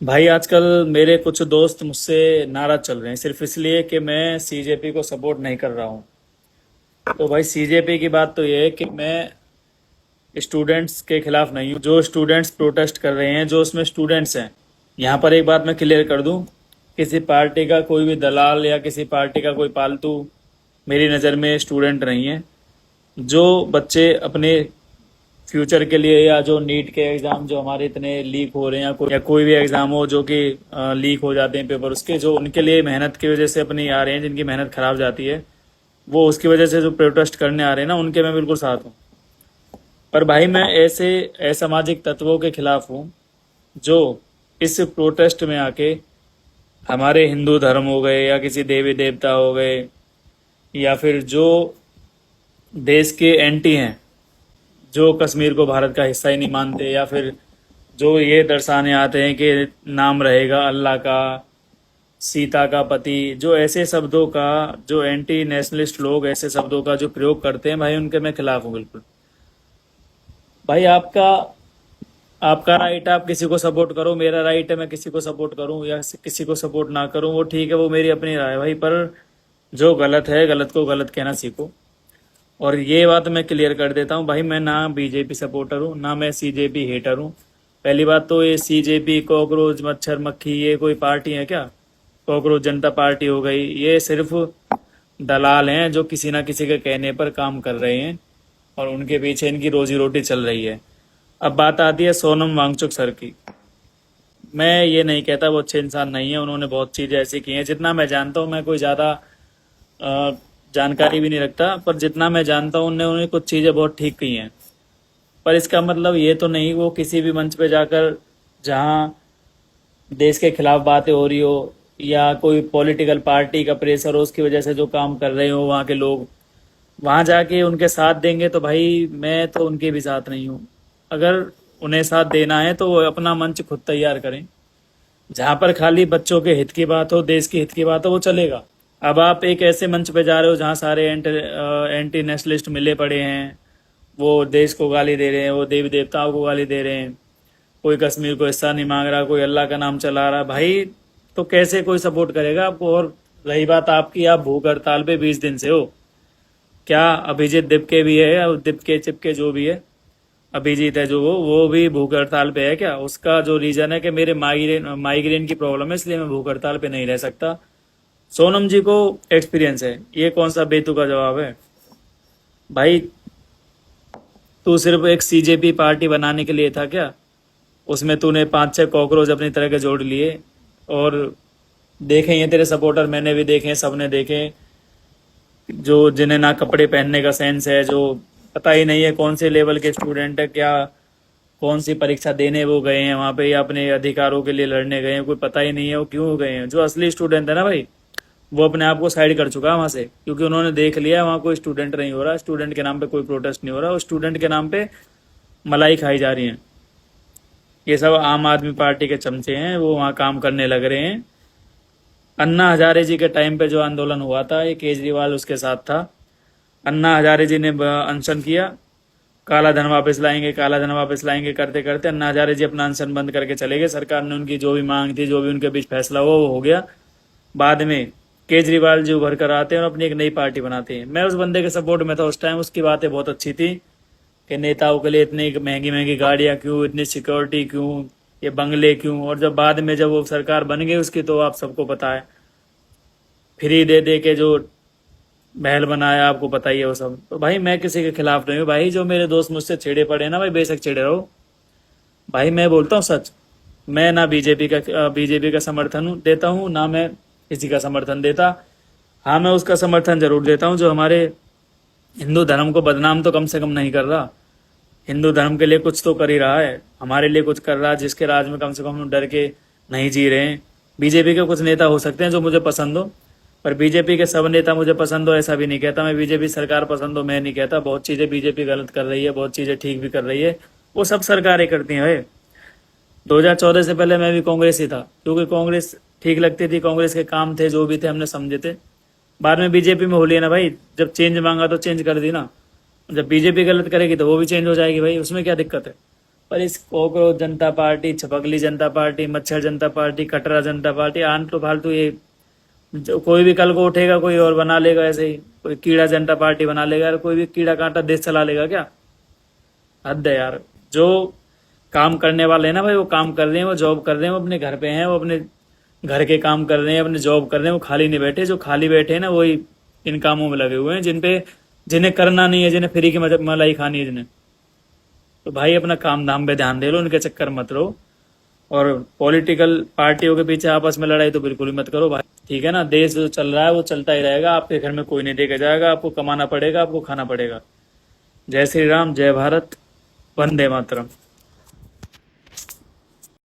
भाई आजकल मेरे कुछ दोस्त मुझसे नाराज चल रहे हैं सिर्फ इसलिए कि मैं सीजेपी को सपोर्ट नहीं कर रहा हूँ। तो भाई सीजेपी की बात तो ये है कि मैं स्टूडेंट्स के खिलाफ नहीं हूँ। जो स्टूडेंट्स प्रोटेस्ट कर रहे हैं, जो उसमें स्टूडेंट्स हैं, यहाँ पर एक बात मैं क्लियर कर दूँ। किसी पार्टी का कोई भी दलाल या किसी पार्टी का कोई पालतू मेरी नज़र में स्टूडेंट नहीं है। जो बच्चे अपने फ्यूचर के लिए या जो नीट के एग्ज़ाम जो हमारे इतने लीक हो रहे हैं या कोई भी एग्ज़ाम हो जो कि लीक हो जाते हैं पेपर, उसके जो उनके लिए मेहनत की वजह से अपनी आ रहे हैं, जिनकी मेहनत ख़राब जाती है, वो उसकी वजह से जो प्रोटेस्ट करने आ रहे हैं ना, उनके मैं बिल्कुल साथ हूँ। पर भाई मैं ऐसे असामाजिक तत्वों के खिलाफ हूँ जो इस प्रोटेस्ट में आके हमारे हिंदू धर्म हो गए या किसी देवी देवता हो गए या फिर जो देश के एंटी हैं, जो कश्मीर को भारत का हिस्सा ही नहीं मानते, या फिर जो ये दर्शाने आते हैं कि नाम रहेगा अल्लाह का, सीता का पति, जो ऐसे शब्दों का, जो एंटी नेशनलिस्ट लोग ऐसे शब्दों का जो प्रयोग करते हैं, भाई उनके मैं खिलाफ हूँ बिल्कुल। भाई आपका आपका राइट है, आप किसी को सपोर्ट करो, मेरा राइट है मैं किसी को सपोर्ट करूं या किसी को सपोर्ट ना करूं, वो ठीक है, वो मेरी अपनी राय है भाई। पर जो गलत है, गलत को गलत कहना सीखो। और ये बात मैं क्लियर कर देता हूँ भाई, मैं ना बीजेपी सपोर्टर हूँ ना मैं सीजेपी हेटर हूँ। पहली बात तो ये सीजेपी, कॉकरोच, मच्छर मक्खी, ये कोई पार्टी है क्या? कॉकरोच जनता पार्टी हो गई, ये सिर्फ दलाल हैं जो किसी ना किसी के कहने पर काम कर रहे हैं और उनके पीछे इनकी रोजी रोटी चल रही है। अब बात आती है सोनम वांगचुक सर की। मैं ये नहीं कहता वो अच्छे इंसान नहीं है, उन्होंने बहुत चीज़ें ऐसी की हैं। जितना मैं जानता हूँ, मैं कोई ज़्यादा जानकारी भी नहीं रखता, पर जितना मैं जानता हूँ उन्हें कुछ चीज़ें बहुत ठीक की हैं। पर इसका मतलब ये तो नहीं वो किसी भी मंच पे जाकर, जहाँ देश के खिलाफ बातें हो रही हो या कोई पॉलिटिकल पार्टी का प्रेशर हो, उसकी वजह से जो काम कर रहे हो वहाँ के लोग, वहां जाके उनके साथ देंगे, तो भाई मैं तो उनके भी साथ नहीं हूँ। अगर उन्हें साथ देना है तो वो अपना मंच खुद तैयार करें। जहां पर खाली बच्चों के हित की बात हो, देश के हित की बात हो, वो चलेगा। अब आप एक ऐसे मंच पे जा रहे हो जहाँ सारे एंटी नेशनलिस्ट मिले पड़े हैं, वो देश को गाली दे रहे हैं, वो देवी देवताओं को गाली दे रहे हैं, कोई कश्मीर को हिस्सा नहीं मांग रहा, कोई अल्लाह का नाम चला रहा, भाई तो कैसे कोई सपोर्ट करेगा आपको? और रही बात आपकी, आप भूख हड़ताल पे 20 दिन से हो। क्या अभिजीत दिपके भी है, या दिपके चिपके जो भी है, अभिजीत है जो, वो भी भूख हड़ताल पे है क्या? उसका जो रीजन है कि मेरे माइग्रेन माइग्रेन की प्रॉब्लम है, इसलिए मैं भूख हड़ताल पे नहीं रह सकता। सोनम जी को एक्सपीरियंस है, ये कौन सा बेतुका जवाब है भाई? तू सिर्फ एक सीजेपी पार्टी बनाने के लिए था क्या? उसमें तूने 5-6 कॉकरोच अपनी तरह के जोड़ लिए। और देखे हैं तेरे सपोर्टर, मैंने भी देखे हैं, सबने देखे, जो जिन्हें ना कपड़े पहनने का सेंस है, जो पता ही नहीं है कौन से लेवल के स्टूडेंट है, क्या कौन सी परीक्षा देने वो गए हैं वहाँ पे, या अपने अधिकारों के लिए लड़ने गए हैं, कोई पता ही नहीं है वो क्यों गए हैं। जो असली स्टूडेंट है ना भाई, वो अपने आप को साइड कर चुका है वहाँ से, क्योंकि उन्होंने देख लिया है वहाँ कोई स्टूडेंट नहीं हो रहा, स्टूडेंट के नाम पे कोई प्रोटेस्ट नहीं हो रहा, और स्टूडेंट के नाम पे मलाई खाई जा रही है। ये सब आम आदमी पार्टी के चमचे हैं, वो वहाँ काम करने लग रहे हैं। अन्ना हजारे जी के टाइम पे जो आंदोलन हुआ था, ये केजरीवाल उसके साथ था। अन्ना हजारे जी ने अनशन किया, काला धन वापस लाएंगे, काला धन वापस लाएंगे करते करते अन्ना हजारे जी अपना अनशन बंद करके चले गए। सरकार ने उनकी जो भी मांग थी, जो भी उनके बीच फैसला हुआ, वो हो गया। बाद में केजरीवाल जी उभर कर आते हैं और अपनी एक नई पार्टी बनाते हैं। मैं उस बंदे के सपोर्ट में था उस टाइम, उसकी बातें बहुत अच्छी थी कि नेताओं के लिए इतनी महंगी महंगी गाड़ियां क्यों, इतनी सिक्योरिटी क्यों, ये बंगले क्यों। और जब बाद में जब वो सरकार बन गई उसकी, तो आप सबको पता है, फ्री दे दे के जो महल बनाया, आपको पता ही है वो सब। तो भाई मैं किसी के खिलाफ नहीं हूँ भाई, जो मेरे दोस्त मुझसे छिड़े पड़े हैं ना भाई, बेशक छिड़े रहो भाई, मैं बोलता हूँ सच। मैं ना बीजेपी का समर्थन देता हूँ, ना मैं किसी का समर्थन देता। हाँ, मैं उसका समर्थन जरूर देता हूँ जो हमारे हिंदू धर्म को बदनाम तो कम से कम नहीं कर रहा, हिंदू धर्म के लिए कुछ तो कर ही रहा है, हमारे लिए कुछ कर रहा है, जिसके राज में कम से कम हम डर के नहीं जी रहे हैं। बीजेपी के कुछ नेता हो सकते हैं जो मुझे पसंद हो, पर बीजेपी के सब नेता मुझे पसंद हो ऐसा भी नहीं कहता मैं। बीजेपी सरकार पसंद हो मैं नहीं कहता, बहुत चीज़ें बीजेपी गलत कर रही है, बहुत चीज़ें ठीक भी कर रही है, वो सब सरकारें करती हैं भाई। 2014 से पहले मैं भी कांग्रेस ही था, क्योंकि कांग्रेस ठीक लगती थी, कांग्रेस के काम थे जो भी थे हमने समझे थे। बाद में बीजेपी में हो लिया ना भाई, जब चेंज मांगा तो चेंज कर दी ना। जब बीजेपी गलत करेगी तो वो भी चेंज हो जाएगी भाई, उसमें क्या दिक्कत है? पर इस कॉकरोच जनता पार्टी, छपकली जनता पार्टी, मच्छर जनता पार्टी, कटरा जनता पार्टी, आलतू फालतू ये जो कोई भी कल को उठेगा कोई और बना लेगा ऐसे ही, कोई कीड़ा जनता पार्टी बना लेगा यार, कोई भी कीड़ा कांटा देश चला लेगा क्या? हद है यार। जो काम करने वाले हैं ना भाई, वो काम कर रहे हैं, वो जॉब कर रहे हैं, वो अपने घर पे हैं, वो अपने घर के काम कर रहे हैं, अपने जॉब कर रहे हैं, वो खाली नहीं बैठे। जो खाली बैठे हैं ना वही इन कामों में लगे हुए हैं, जिन्हें करना नहीं है, जिन्हें फ्री की मलाई खानी है जिन्हें। तो भाई अपना काम धाम पे ध्यान दे लो, उनके चक्कर मत रहो। और पॉलिटिकल पार्टियों के पीछे आपस में लड़ाई तो बिल्कुल ही मत करो भाई, ठीक है ना। देश जो चल रहा है वो चलता ही रहेगा, आपके घर में कोई नहीं देके जाएगा, आपको कमाना पड़ेगा, आपको खाना पड़ेगा। जय श्री राम, जय भारत, वंदे मातरम।